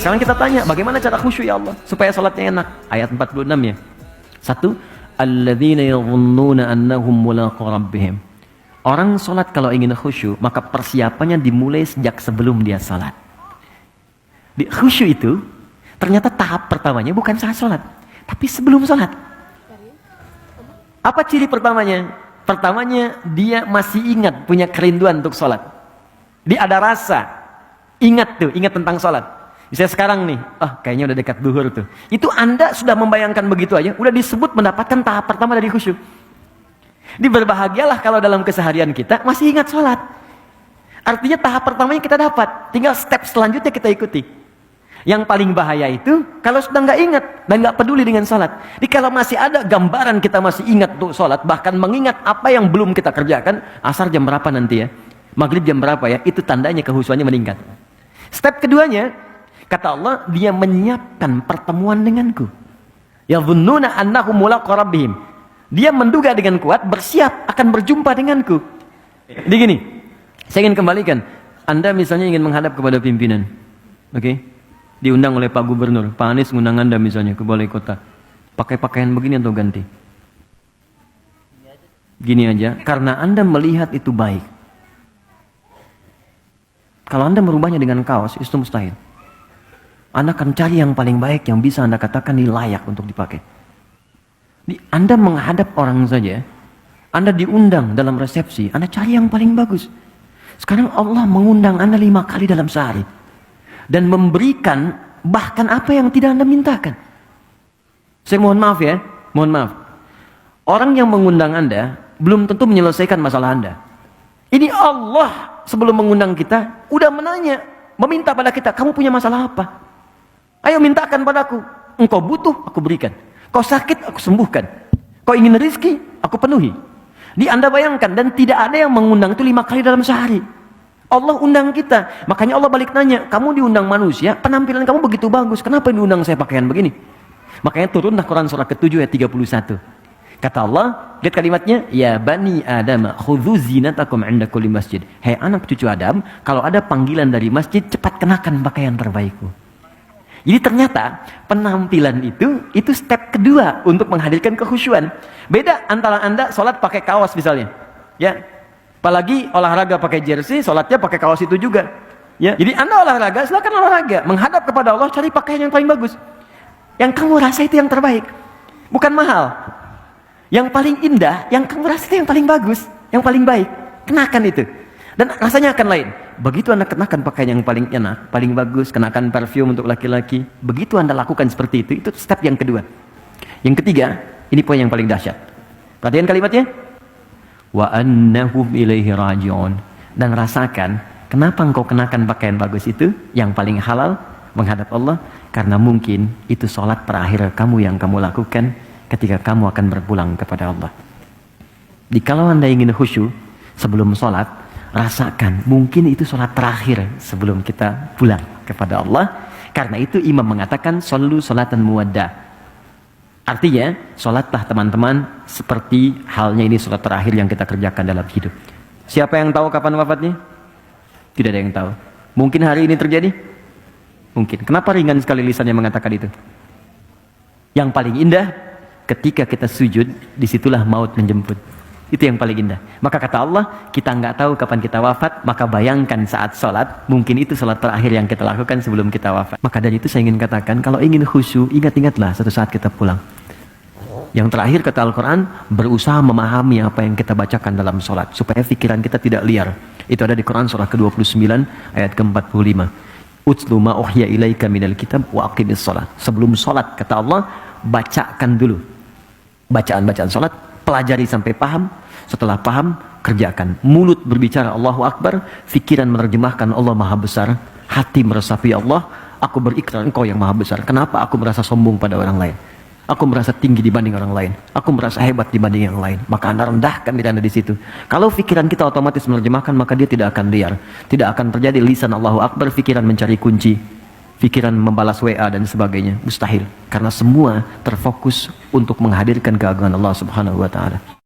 sekarang kita tanya, bagaimana cara khusyuk ya Allah supaya salatnya enak? Ayat 46 ya. 1, alladzina yadhunnuna annahum mulaqu rabbihim. Orang salat kalau ingin khusyuk, maka persiapannya dimulai sejak sebelum dia salat. Di khusyuk itu ternyata tahap pertamanya bukan saat salat, tapi sebelum salat. Apa ciri pertamanya? Pertamanya dia masih ingat, punya kerinduan untuk salat. Dia ada rasa ingat tentang salat. Misalnya sekarang nih, kayaknya udah dekat duhur tuh. Itu Anda sudah membayangkan begitu aja, udah disebut mendapatkan tahap pertama dari khusyuk. Berbahagialah kalau dalam keseharian kita masih ingat salat. Artinya tahap pertamanya kita dapat, tinggal step selanjutnya kita ikuti. Yang paling bahaya itu kalau sudah nggak ingat dan nggak peduli dengan salat. Jadi kalau masih ada gambaran kita masih ingat untuk salat, bahkan mengingat apa yang belum kita kerjakan, asar jam berapa nanti ya, maghrib jam berapa ya, itu tandanya kehusuannya meningkat. Step keduanya, kata Allah, dia menyiapkan pertemuan denganku. Yadhunnuna annahum mulaqu rabbihim. Dia menduga dengan kuat, bersiap akan berjumpa denganku. Jadi gini, saya ingin kembalikan. Anda misalnya ingin menghadap kepada pimpinan, oke? Diundang oleh Pak Gubernur, Pak Anies ngundang Anda misalnya ke balai kota. Pakai pakaian begini atau ganti? Gini aja, karena Anda melihat itu baik. Kalau Anda merubahnya dengan kaos, itu mustahil. Anda akan cari yang paling baik, yang bisa Anda katakan ini layak untuk dipakai. Anda menghadap orang saja, Anda diundang dalam resepsi, Anda cari yang paling bagus. Sekarang Allah mengundang Anda 5 kali dalam sehari. Dan memberikan bahkan apa yang tidak Anda mintakan. Saya mohon maaf ya, mohon maaf. Orang yang mengundang Anda belum tentu menyelesaikan masalah Anda. Ini Allah sebelum mengundang kita udah menanya, meminta pada kita, kamu punya masalah apa? Ayo mintakan padaku. Engkau butuh, aku berikan. Kau sakit, aku sembuhkan. Kau ingin rezeki, aku penuhi. Anda bayangkan, dan tidak ada yang mengundang itu 5 kali dalam sehari. Allah undang kita. Makanya Allah balik nanya, kamu diundang manusia, penampilan kamu begitu bagus, kenapa diundang saya pakaian begini? Makanya turunlah Quran surah ke-7 ayat 31. Kata Allah, lihat kalimatnya, ya bani Adam, khudzu zinatakum 'inda kulli masjid. Hai anak cucu Adam, kalau ada panggilan dari masjid, cepat kenakan pakaian terbaikku. Jadi ternyata penampilan itu step kedua untuk menghadirkan kekhusyuan. Beda antara Anda sholat pakai kaos misalnya, ya. Apalagi olahraga pakai jersey, sholatnya pakai kaos itu juga. Ya. Jadi Anda olahraga, silakan olahraga. Menghadap kepada Allah, cari pakaian yang paling bagus. Yang kamu rasa itu yang terbaik. Bukan mahal. Yang paling indah, yang kamu rasa itu yang paling bagus, yang paling baik. Kenakan itu. Dan rasanya akan lain. Begitu Anda kenakan pakaian yang paling enak, paling bagus, kenakan parfum untuk laki-laki. Begitu Anda lakukan seperti itu step yang kedua. Yang ketiga, ini poin yang paling dahsyat. Perhatikan kalimatnya. Wa annahum ilaihi raji'un. Dan rasakan kenapa engkau kenakan pakaian bagus itu yang paling halal menghadap Allah, karena mungkin itu sholat terakhir kamu yang kamu lakukan ketika kamu akan berpulang kepada Allah. Jadi kalau Anda ingin khusyuk sebelum sholat, rasakan mungkin itu sholat terakhir sebelum kita pulang kepada Allah. Karena itu imam mengatakan shollu sholatan muwadda. Artinya, sholatlah teman-teman seperti halnya ini sholat terakhir yang kita kerjakan dalam hidup. Siapa yang tahu kapan wafatnya? Tidak ada yang tahu. Mungkin hari ini terjadi? Mungkin. Kenapa ringan sekali lisannya mengatakan itu? Yang paling indah, ketika kita sujud, disitulah maut menjemput. Itu yang paling indah. Maka kata Allah, kita nggak tahu kapan kita wafat, maka bayangkan saat sholat, mungkin itu sholat terakhir yang kita lakukan sebelum kita wafat. Maka dari itu saya ingin katakan, kalau ingin khusyuk, ingat-ingatlah satu saat kita pulang. Yang terakhir kata Al-Quran, berusaha memahami apa yang kita bacakan dalam sholat, supaya pikiran kita tidak liar. Itu ada di Quran surah ke-29 ayat ke-45. Utlu ma uhya ilaika minal kitab wa aqimis sholat. Sebelum sholat, kata Allah, bacakan dulu bacaan-bacaan sholat, pelajari sampai paham. Setelah paham, kerjakan. Mulut berbicara Allahu Akbar, pikiran menerjemahkan Allah Maha Besar, hati meresapi Allah, aku berikrar Engkau yang Maha Besar. Kenapa aku merasa sombong pada orang lain? Aku merasa tinggi dibanding orang lain. Aku merasa hebat dibanding yang lain. Maka Anda rendahkan diri Anda di situ. Kalau pikiran kita otomatis menerjemahkan, maka dia tidak akan liar. Tidak akan terjadi lisan Allahu Akbar, pikiran mencari kunci, pikiran membalas WA dan sebagainya. Mustahil. Karena semua terfokus untuk menghadirkan keagungan Allah Subhanahu wa Ta'ala.